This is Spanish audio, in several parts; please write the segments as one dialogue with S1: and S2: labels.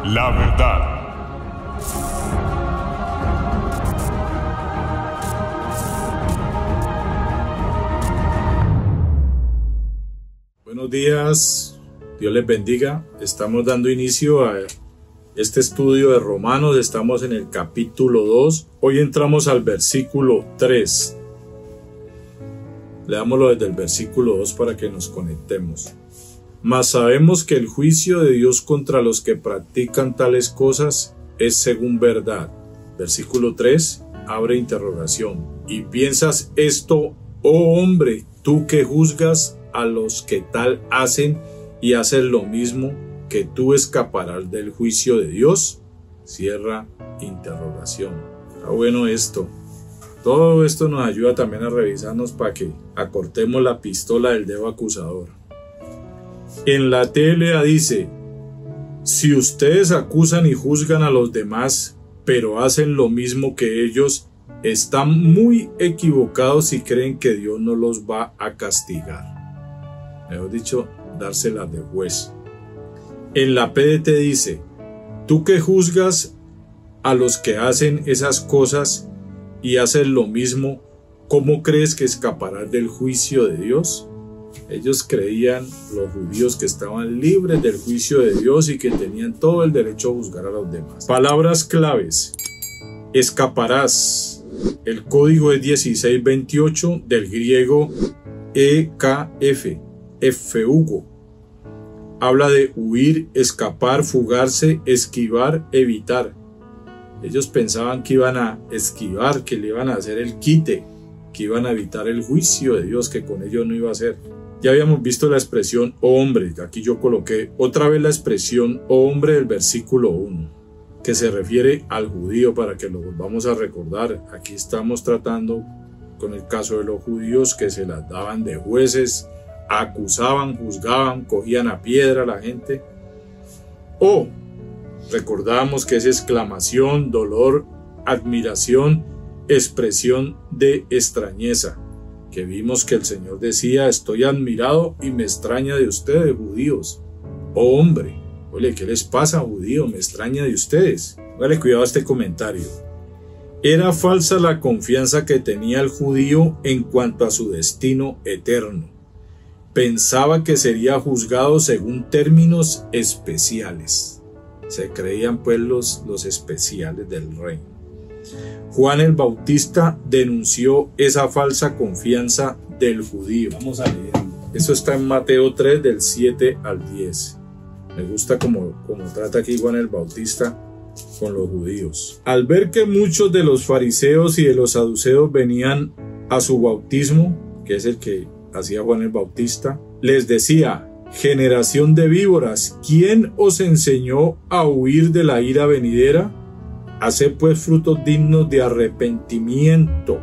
S1: la verdad.
S2: Buenos días, Dios les bendiga. Estamos dando inicio a este estudio de Romanos, estamos en el capítulo 2. Hoy entramos al versículo 3. Leámoslo desde el versículo 2 para que nos conectemos. Mas sabemos que el juicio de Dios contra los que practican tales cosas es según verdad. Versículo 3, abre interrogación. ¿Y piensas esto, oh hombre, tú que juzgas a los que tal hacen y hacen lo mismo, que tú escaparás del juicio de Dios? Cierra interrogación. Está bueno esto. Todo esto nos ayuda también a revisarnos para que acortemos la pistola del dedo acusador. En la TLA dice: si ustedes acusan y juzgan a los demás, pero hacen lo mismo que ellos, están muy equivocados si creen que Dios no los va a castigar. Mejor dicho, dárselas de juez. En la PDT dice: tú que juzgas a los que hacen esas cosas y hacen lo mismo, ¿cómo crees que escaparás del juicio de Dios? Ellos creían, los judíos, que estaban libres del juicio de Dios y que tenían todo el derecho a juzgar a los demás. Palabras claves: escaparás. El código es 1628 del griego EKF, efugo. Habla de huir, escapar, fugarse, esquivar, evitar. Ellos pensaban que iban a esquivar, que le iban a hacer el quite, que iban a evitar el juicio de Dios, que con ellos no iba a ser. Ya habíamos visto la expresión oh hombre. Aquí yo coloqué otra vez la expresión oh hombre del versículo 1, que se refiere al judío, para que lo volvamos a recordar. Aquí estamos tratando con el caso de los judíos que se las daban de jueces, acusaban, juzgaban, cogían a piedra a la gente. O recordamos que es exclamación, dolor, admiración, expresión de extrañeza, que vimos que el Señor decía: estoy admirado y me extraña de ustedes, judíos. Oh hombre, oye, ¿qué les pasa, judío? Me extraña de ustedes. Dale cuidado a este comentario. Era falsa la confianza que tenía el judío en cuanto a su destino eterno. Pensaba que sería juzgado según términos especiales. Se creían pues los especiales del reino. Juan el Bautista denunció esa falsa confianza del judío. Vamos a leer. Eso está en Mateo 3 del 7 al 10. Me gusta como trata aquí Juan el Bautista con los judíos. Al ver que muchos de los fariseos y de los saduceos venían a su bautismo, que es el que hacía Juan el Bautista, les decía: generación de víboras, ¿quién os enseñó a huir de la ira venidera? Haced pues frutos dignos de arrepentimiento,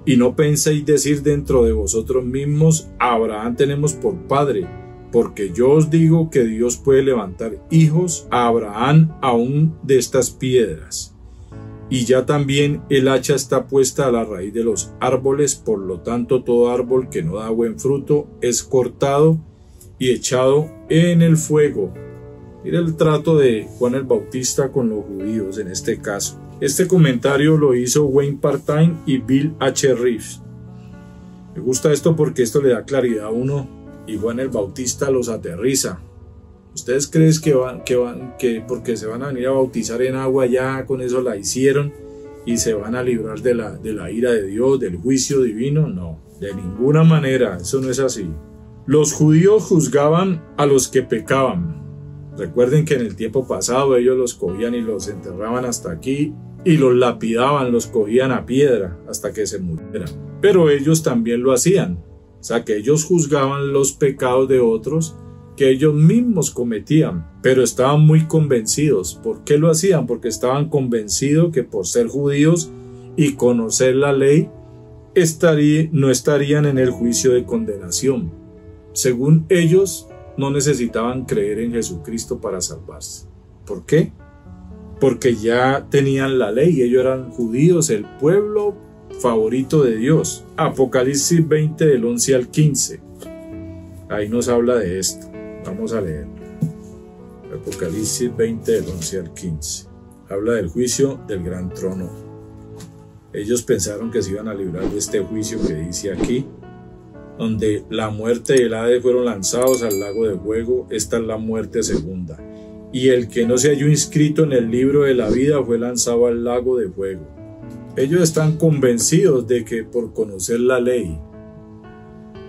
S2: y no penséis decir dentro de vosotros mismos: a Abraham tenemos por padre, porque yo os digo que Dios puede levantar hijos a Abraham aún de estas piedras. Y ya también el hacha está puesta a la raíz de los árboles, por lo tanto todo árbol que no da buen fruto es cortado y echado en el fuego. Mira el trato de Juan el Bautista con los judíos en este caso. Este comentario lo hizo Wayne Partain y Bill H. Reeves. Me gusta esto porque esto le da claridad a uno y Juan el Bautista los aterriza. ¿Ustedes creen que porque se van a venir a bautizar en agua ya con eso la hicieron y se van a librar de la ira de Dios, del juicio divino? No, de ninguna manera, eso no es así. Los judíos juzgaban a los que pecaban. Recuerden que en el tiempo pasado ellos los cogían y los enterraban hasta aquí y los lapidaban, los cogían a piedra hasta que se murieran. Pero ellos también lo hacían, o sea que ellos juzgaban los pecados de otros que ellos mismos cometían, pero estaban muy convencidos. ¿Por qué lo hacían? Porque estaban convencidos que por ser judíos y conocer la ley no estarían en el juicio de condenación. Según ellos, no necesitaban creer en Jesucristo para salvarse. ¿Por qué? Porque ya tenían la ley, ellos eran judíos, el pueblo favorito de Dios. Apocalipsis 20 del 11 al 15. Ahí nos habla de esto. Vamos a leerlo. Apocalipsis 20 del 11 al 15. Habla del juicio del gran trono. Ellos pensaron que se iban a librar de este juicio que dice aquí, donde la muerte y el Hades fueron lanzados al lago de fuego. Esta es la muerte segunda. Y el que no se halló inscrito en el libro de la vida fue lanzado al lago de fuego. Ellos están convencidos de que por conocer la ley,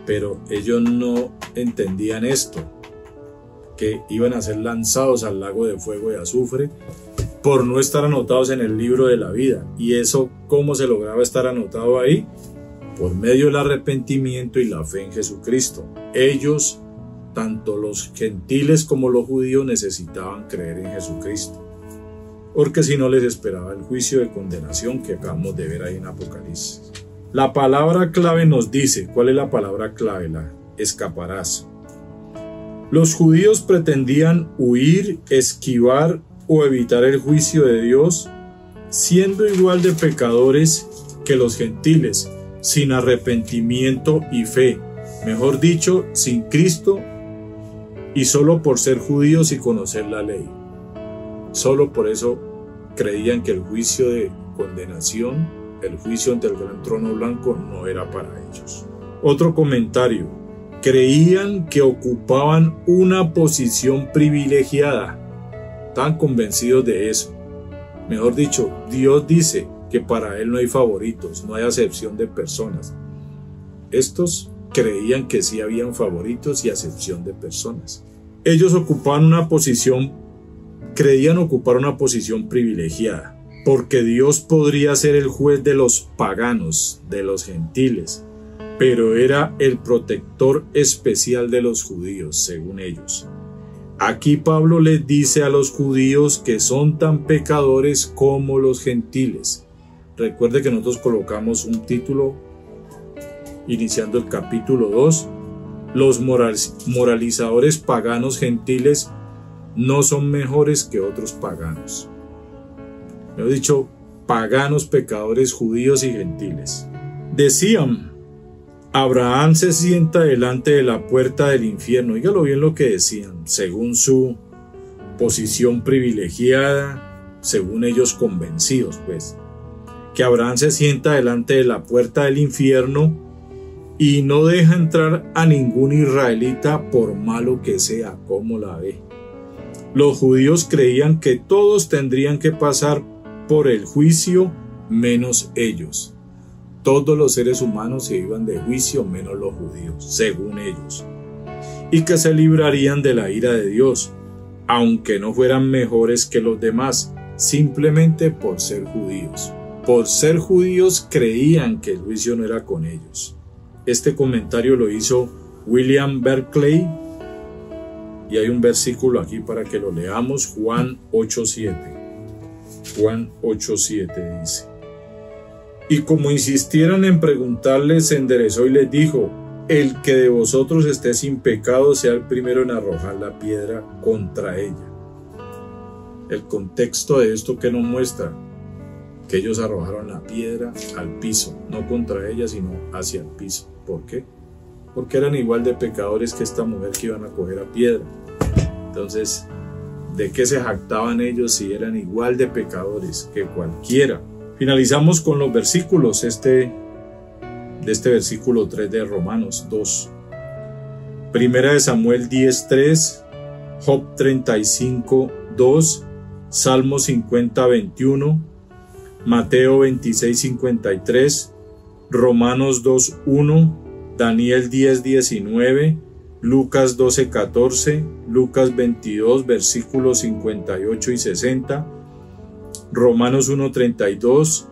S2: pero ellos no entendían esto, que iban a ser lanzados al lago de fuego y azufre por no estar anotados en el libro de la vida. ¿Y eso cómo se lograba estar anotado ahí? Por medio del arrepentimiento y la fe en Jesucristo. Ellos, tanto los gentiles como los judíos, necesitaban creer en Jesucristo, porque si no les esperaba el juicio de condenación que acabamos de ver ahí en Apocalipsis. La palabra clave nos dice, ¿cuál es la palabra clave? La escaparás. Los judíos pretendían huir, esquivar o evitar el juicio de Dios, siendo igual de pecadores que los gentiles, sin arrepentimiento y fe, mejor dicho, sin Cristo, y solo por ser judíos y conocer la ley. Solo por eso creían que el juicio de condenación, el juicio ante el gran trono blanco, no era para ellos. Otro comentario: creían que ocupaban una posición privilegiada. Estaban convencidos de eso. Mejor dicho, Dios dice que para Él no hay favoritos, no hay acepción de personas. Estos creían que sí habían favoritos y acepción de personas. Ellos creían ocupar una posición privilegiada, porque Dios podría ser el juez de los paganos, de los gentiles, pero era el protector especial de los judíos, según ellos. Aquí Pablo les dice a los judíos que son tan pecadores como los gentiles. Recuerde que nosotros colocamos un título iniciando el capítulo 2. Los moralizadores paganos gentiles no son mejores que otros paganos. Me he dicho, paganos, pecadores, judíos y gentiles. Decían, Abraham se sienta delante de la puerta del infierno. Óigalo bien lo que decían, según su posición privilegiada, según ellos convencidos, pues, que Abraham se sienta delante de la puerta del infierno y no deja entrar a ningún israelita por malo que sea. ¿Cómo la ve? Los judíos creían que todos tendrían que pasar por el juicio menos ellos. Todos los seres humanos se iban de juicio menos los judíos, según ellos, y que se librarían de la ira de Dios, aunque no fueran mejores que los demás, simplemente por ser judíos. Por ser judíos creían que el juicio no era con ellos. Este comentario lo hizo William Barclay, y hay un versículo aquí para que lo leamos, Juan 8:7. Juan 8:7 dice: y como insistieran en preguntarle, se enderezó y les dijo: el que de vosotros esté sin pecado sea el primero en arrojar la piedra contra ella. El contexto de esto que nos muestra, que ellos arrojaron la piedra al piso, no contra ella, sino hacia el piso. ¿Por qué? Porque eran igual de pecadores que esta mujer que iban a coger a piedra. Entonces, ¿de qué se jactaban ellos si eran igual de pecadores que cualquiera? Finalizamos con los versículos de este versículo 3 de Romanos 2. Primera de Samuel 10:3, Job 35:2, Salmo 50:21, Mateo 26:53, Romanos 2:1, Daniel 10:19, Lucas 12:14, Lucas 22, versículos 58 y 60, Romanos 1:32,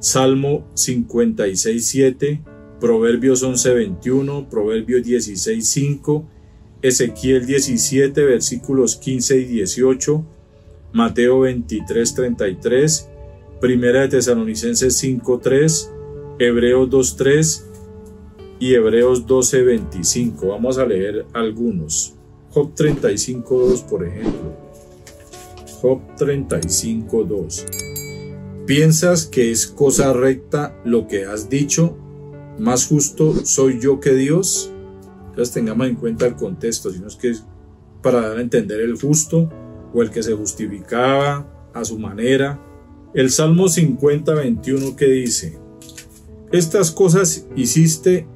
S2: Salmo 56:7, Proverbios 11:21, Proverbios 16:5, Ezequiel 17, versículos 15 y 18, Mateo 23:33, Primera de Tesalonicenses 5:3, Hebreos 2:3 y Hebreos 12:25. Vamos a leer algunos. Job 35:2, por ejemplo. Job 35:2. ¿Piensas que es cosa recta lo que has dicho? ¿Más justo soy yo que Dios? Entonces tengamos en cuenta el contexto, sino es que para dar a entender el justo o el que se justificaba a su manera. El Salmo 50:21 que dice: estas cosas hiciste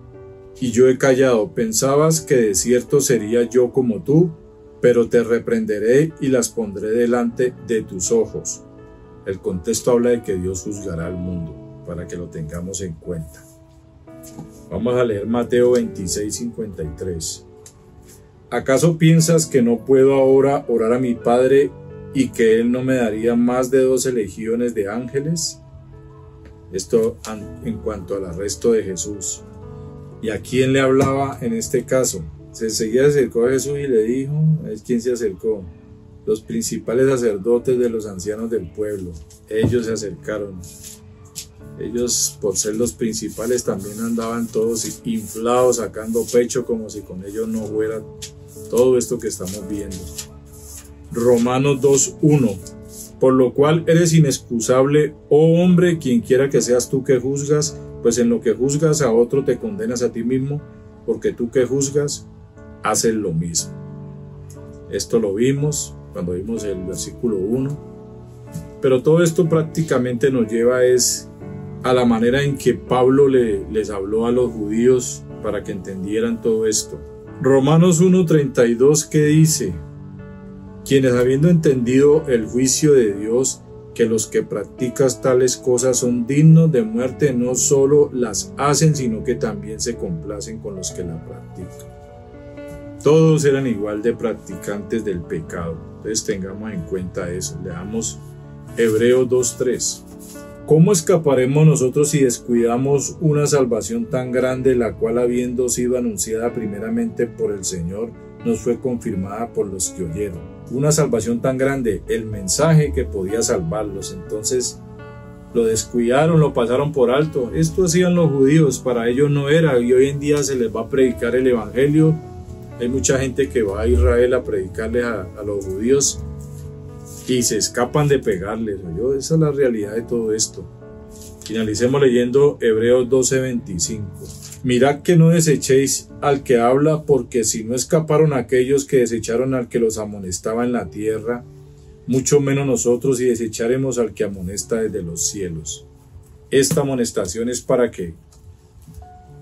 S2: y yo he callado, pensabas que de cierto sería yo como tú, pero te reprenderé y las pondré delante de tus ojos. El contexto habla de que Dios juzgará al mundo, para que lo tengamos en cuenta. Vamos a leer Mateo 26:53. ¿Acaso piensas que no puedo ahora orar a mi Padre y que Él no me daría más de 12 legiones de ángeles? Esto en cuanto al arresto de Jesús. ¿Y a quién le hablaba en este caso? Enseguida se acercó a Jesús y le dijo, ¿es quién se acercó? Los principales sacerdotes de los ancianos del pueblo. Ellos se acercaron. Ellos, por ser los principales, también andaban todos inflados, sacando pecho, como si con ellos no fuera todo esto que estamos viendo. Romanos 2:1. Por lo cual eres inexcusable, oh hombre, quien quiera que seas tú que juzgas, pues en lo que juzgas a otro te condenas a ti mismo, porque tú que juzgas, haces lo mismo. Esto lo vimos cuando vimos el versículo 1. Pero todo esto prácticamente nos lleva a la manera en que Pablo les habló a los judíos para que entendieran todo esto. Romanos 1:32 que dice: quienes habiendo entendido el juicio de Dios, que los que practican tales cosas son dignos de muerte, no solo las hacen, sino que también se complacen con los que la practican. Todos eran igual de practicantes del pecado. Entonces tengamos en cuenta eso. Leamos Hebreos 2:3. ¿Cómo escaparemos nosotros si descuidamos una salvación tan grande, la cual, habiendo sido anunciada primeramente por el Señor, nos fue confirmada por los que oyeron? Una salvación tan grande, el mensaje que podía salvarlos. Entonces lo descuidaron, lo pasaron por alto. Esto hacían los judíos, para ellos no era, y hoy en día se les va a predicar el evangelio. Hay mucha gente que va a Israel a predicarles a los judíos y se escapan de pegarles. Esa es la realidad de todo esto. Finalicemos leyendo Hebreos 12:25. Mirad que no desechéis al que habla, porque si no escaparon aquellos que desecharon al que los amonestaba en la tierra, mucho menos nosotros si desecharemos al que amonesta desde los cielos. Esta amonestación es para que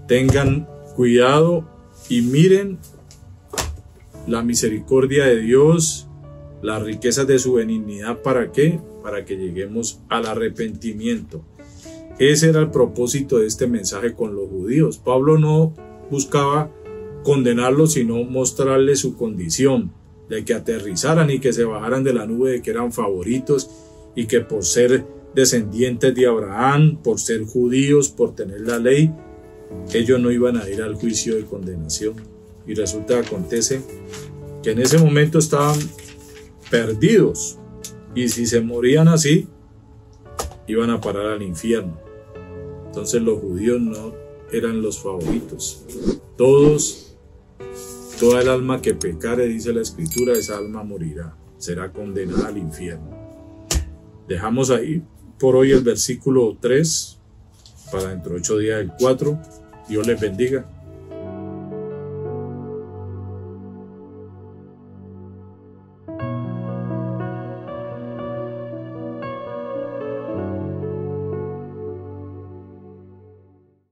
S2: tengan cuidado y miren la misericordia de Dios, las riquezas de su benignidad. ¿Para qué? Para que lleguemos al arrepentimiento. Ese era el propósito de este mensaje con los judíos. Pablo no buscaba condenarlos, sino mostrarles su condición, de que aterrizaran y que se bajaran de la nube de que eran favoritos y que por ser descendientes de Abraham, por ser judíos, por tener la ley, ellos no iban a ir al juicio de condenación. Y resulta que acontece que en ese momento estaban perdidos, y si se morían así, iban a parar al infierno. Entonces los judíos no eran los favoritos. Toda el alma que pecare, dice la Escritura, esa alma morirá, será condenada al infierno. Dejamos ahí por hoy el versículo 3, para dentro de 8 días el 4. Dios les bendiga.